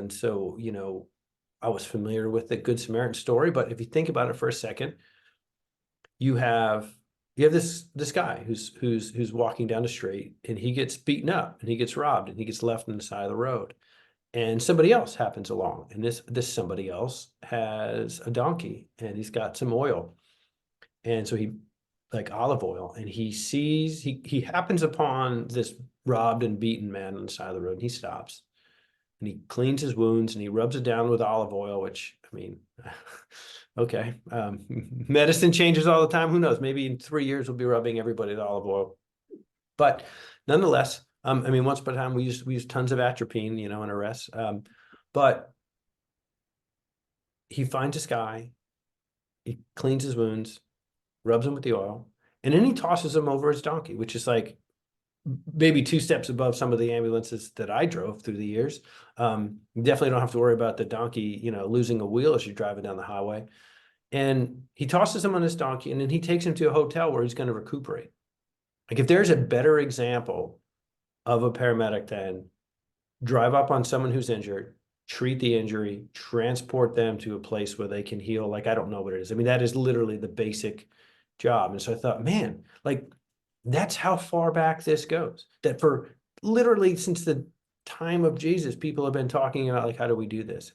And so, I was familiar with the Good Samaritan story, but if you think about it for a second, you have this guy who's walking down the street, and he gets beaten up and he gets robbed and he gets left on the side of the road. And somebody else happens along, and this somebody else has a donkey, and he's got some oil. And so he, like olive oil, and he happens upon this robbed and beaten man on the side of the road, and he stops and he cleans his wounds and he rubs it down with olive oil, which, I mean, okay. Medicine changes all the time. Who knows? Maybe in 3 years we'll be rubbing everybody with olive oil. But nonetheless, I mean, once upon a time we used tons of atropine, in arrests. But he finds this guy, he cleans his wounds, rubs him with the oil, and then he tosses him over his donkey, which is like maybe 2 steps above some of the ambulances that I drove through the years. You definitely don't have to worry about the donkey, losing a wheel as you're driving down the highway. And he tosses him on his donkey, and then he takes him to a hotel where he's going to recuperate. Like, if there's a better example of a paramedic than drive up on someone who's injured, treat the injury, transport them to a place where they can heal. Like, I don't know what it is. I mean, that is literally the basic job. And so I thought, man, like, that's how far back this goes. That for literally since the time of Jesus, people have been talking about, like, how do we do this?